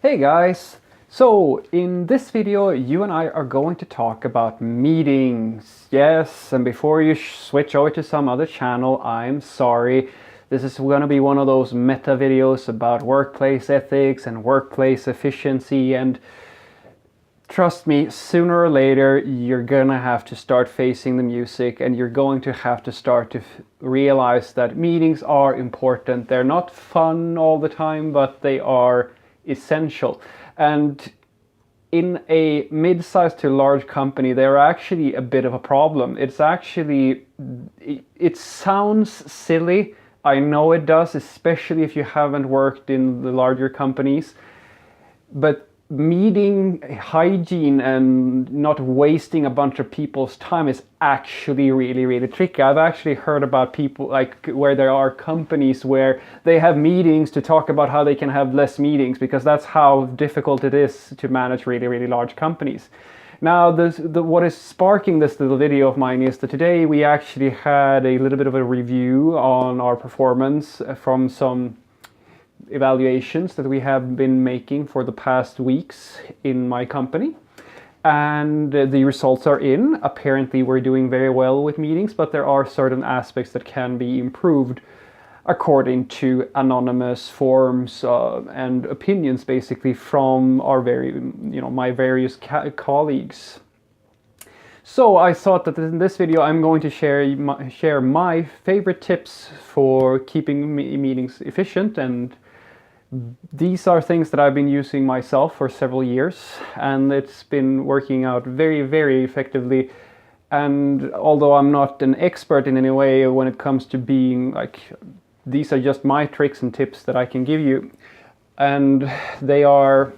Hey guys! So in this video you and I are going to talk about meetings. Yes, and before you switch over to some other channel, I'm sorry. This is going to be one of those meta videos about workplace ethics and workplace efficiency, and trust me, sooner or later you're gonna have to start facing the music, and you're going to have to start to realize that meetings are important. They're not fun all the time, but they are essential. And in a mid-sized to large company, they're actually a bit of a problem. It sounds silly. I know it does, especially if you haven't worked in the larger companies. But meeting hygiene and not wasting a bunch of people's time is actually really tricky. I've actually heard about people like where there are companies where they have meetings to talk about how they can have less meetings, because that's how difficult it is to manage really large companies. Now, what is sparking this little video of mine is that today we actually had a little bit of a review on our performance from some evaluations that we have been making for the past weeks in my company, and the results are in. Apparently we're doing very well with meetings, but there are certain aspects that can be improved according to anonymous forms and opinions, basically, from our my various colleagues. So I thought that in this video I'm going to share my favorite tips for keeping meetings efficient, and these are things that I've been using myself for several years, and it's been working out very effectively. And although I'm not an expert in any way when it comes to being like, these are just my tricks and tips that I can give you, and they are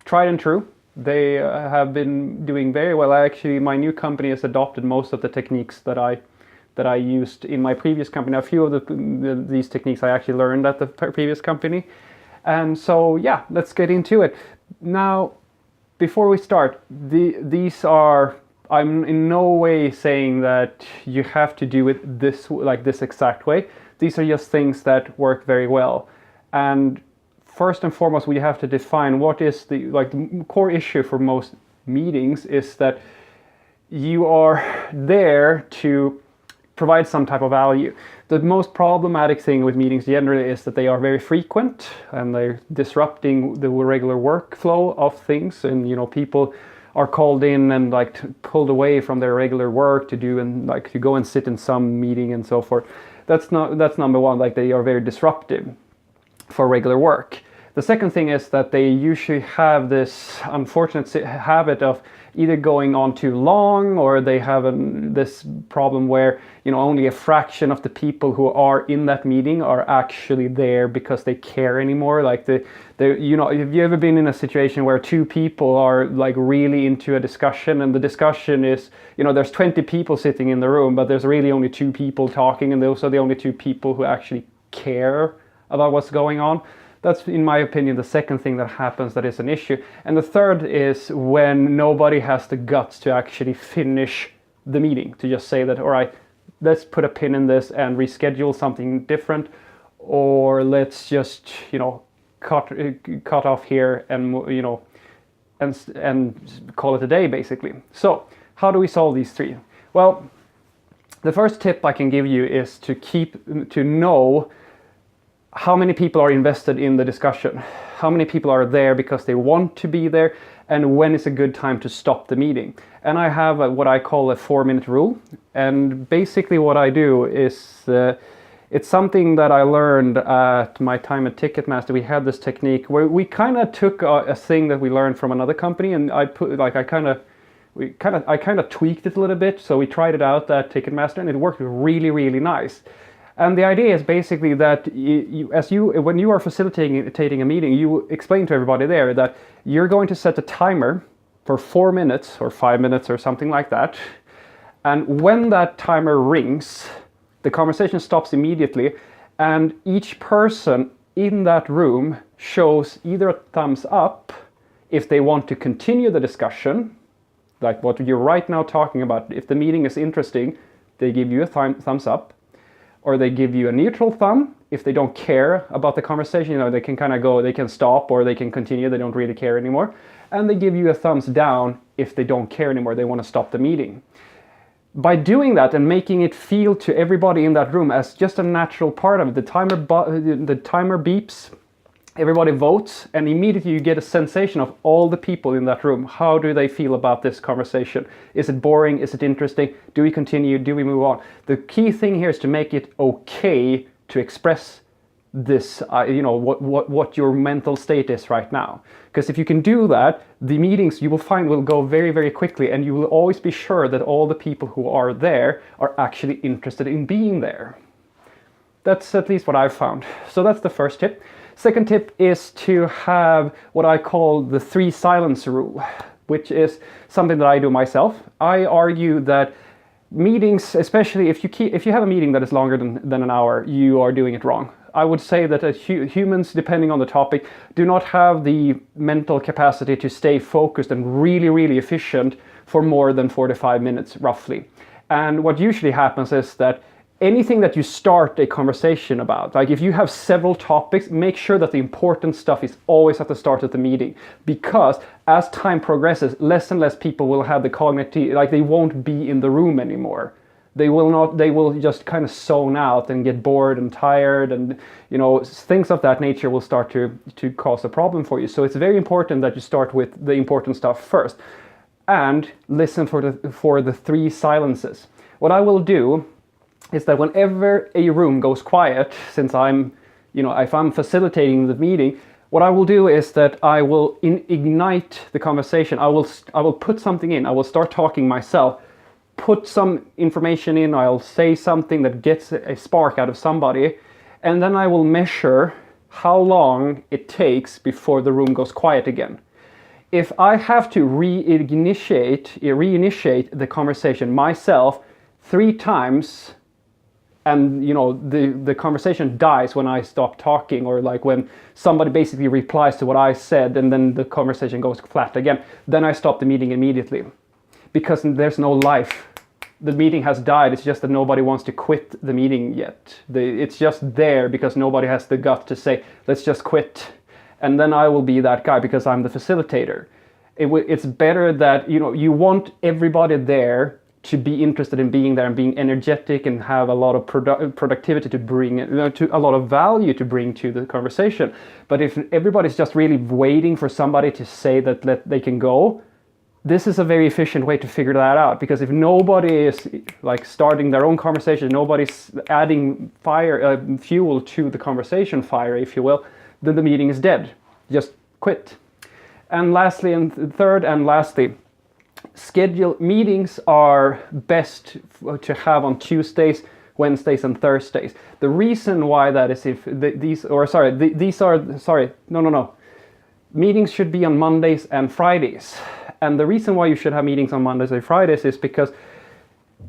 tried and true. They have been doing very well. My new company has adopted most of the techniques that I used in my previous company. A few of these techniques I actually learned at the previous company. And so yeah, let's get into it. Now, before we start, I'm in no way saying that you have to do it this exact way. These are just things that work very well. And first and foremost, we have to define what is the core issue for most meetings is that you are there to provide some type of value. The most problematic thing with meetings generally is that they are very frequent and they're disrupting the regular workflow of things, and people are called in and pulled away from their regular work to go and sit in some meeting and so forth. That's number one. They are very disruptive for regular work. The second thing is that they usually have this unfortunate habit of either going on too long, or they have this problem where only a fraction of the people who are in that meeting are actually there because they care anymore. Have you ever been in a situation where two people are really into a discussion, and the discussion is there's 20 people sitting in the room, but there's really only two people talking, and those are the only two people who actually care about what's going on? That's, in my opinion, the second thing that happens that is an issue. And the third is when nobody has the guts to actually finish the meeting, to just say that, all right, let's put a pin in this and reschedule something different, or let's just, cut off here and, and call it a day, basically. So how do we solve these three? Well, the first tip I can give you is to know how many people are invested in the discussion, how many people are there because they want to be there, and when is a good time to stop the meeting. And I have what I call a 4-minute rule. And basically what I do is, it's something that I learned at my time at Ticketmaster. We had this technique where we kind of took a thing that we learned from another company, and I kind of tweaked it a little bit. So we tried it out at Ticketmaster, and it worked really nice. And the idea is basically that when you are facilitating a meeting, you explain to everybody there that you're going to set a timer for 4 minutes or 5 minutes or something like that. And when that timer rings, the conversation stops immediately, and each person in that room shows either a thumbs up if they want to continue the discussion, like what you're right now talking about. If the meeting is interesting, they give you a thumbs up, or they give you a neutral thumb if they don't care about the conversation. You know, they can kind of go, they can stop or they can continue, they don't really care anymore. And they give you a thumbs down if they don't care anymore, they want to stop the meeting. By doing that and making it feel to everybody in that room as just a natural part of it, the timer beeps, everybody votes, and immediately you get a sensation of all the people in that room. How do they feel about this conversation? Is it boring? Is it interesting? Do we continue? Do we move on? The key thing here is to make it okay to express this, what your mental state is right now. Because if you can do that, the meetings you will find will go very, very quickly, and you will always be sure that all the people who are there are actually interested in being there. That's at least what I've found. So that's the first tip. Second tip is to have what I call the 3 silence rule, which is something that I do myself. I argue that meetings, especially if you have a meeting that is longer than an hour, you are doing it wrong. I would say that humans, depending on the topic, do not have the mental capacity to stay focused and really, really efficient for more than 45 minutes, roughly. And what usually happens is that anything that you start a conversation about, like if you have several topics, make sure that the important stuff is always at the start of the meeting. Because as time progresses, less and less people will have the cognitive, like they won't be in the room anymore. They will just kind of zone out and get bored and tired, and things of that nature will start to cause a problem for you. So it's very important that you start with the important stuff first and listen for the 3 silences. What I will do is that whenever a room goes quiet, since if I'm facilitating the meeting, what I will do is that I will ignite the conversation. I will put something in. I will start talking myself, put some information in, I'll say something that gets a spark out of somebody, and then I will measure how long it takes before the room goes quiet again. If I have to reinitiate the conversation myself 3 times, and the conversation dies when I stop talking, or like when somebody basically replies to what I said and then the conversation goes flat again, then I stop the meeting immediately. Because there's no life. The meeting has died. It's just that nobody wants to quit the meeting yet. It's just there because nobody has the gut to say, let's just quit. And then I will be that guy because I'm the facilitator. It's better that you want everybody there to be interested in being there and being energetic and have a lot of productivity to bring, to a lot of value to bring to the conversation. But if everybody's just really waiting for somebody to say that they can go, this is a very efficient way to figure that out, because if nobody is like starting their own conversation, nobody's adding fuel to the conversation fire, if you will, then the meeting is dead. Just quit. And lastly, and third and lastly, schedule meetings are best to have on Tuesdays, Wednesdays, and Thursdays. The reason why that is meetings should be on Mondays and Fridays. And the reason why you should have meetings on Mondays and Fridays is because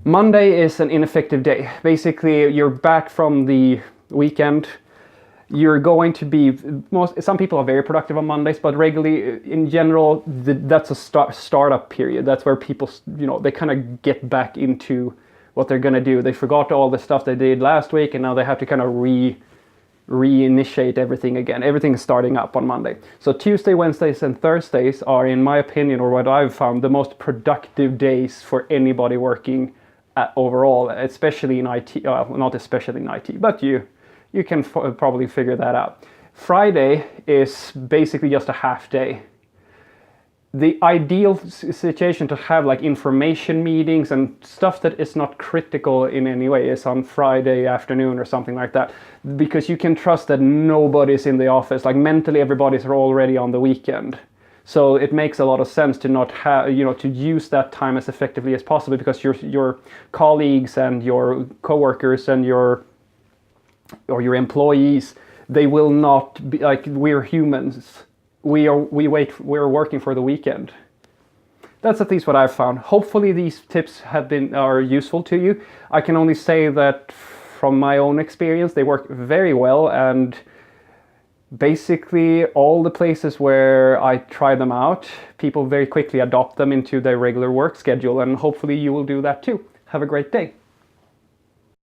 Monday is an ineffective day. Basically, you're back from the weekend. You're going to be, some people are very productive on Mondays, but regularly, in general, that's a startup period. That's where people, they kind of get back into what they're going to do. They forgot all the stuff they did last week, and now they have to kind of reinitiate everything again. Everything is starting up on Monday. So Tuesday, Wednesdays, and Thursdays are, in my opinion, or what I've found, the most productive days for anybody working overall, especially in IT. Not especially in IT, but you can probably figure that out. Friday is basically just a half day. The ideal situation to have like information meetings and stuff that is not critical in any way is on Friday afternoon or something like that, because you can trust that nobody's in the office. Like mentally, everybody's already on the weekend. So it makes a lot of sense to not have, to use that time as effectively as possible, because your colleagues and your coworkers and your employees, they will not be like, we're humans. We're working for the weekend. That's at least what I've found. Hopefully these tips are useful to you. I can only say that from my own experience, they work very well, and basically all the places where I try them out, people very quickly adopt them into their regular work schedule, and hopefully you will do that too. Have a great day.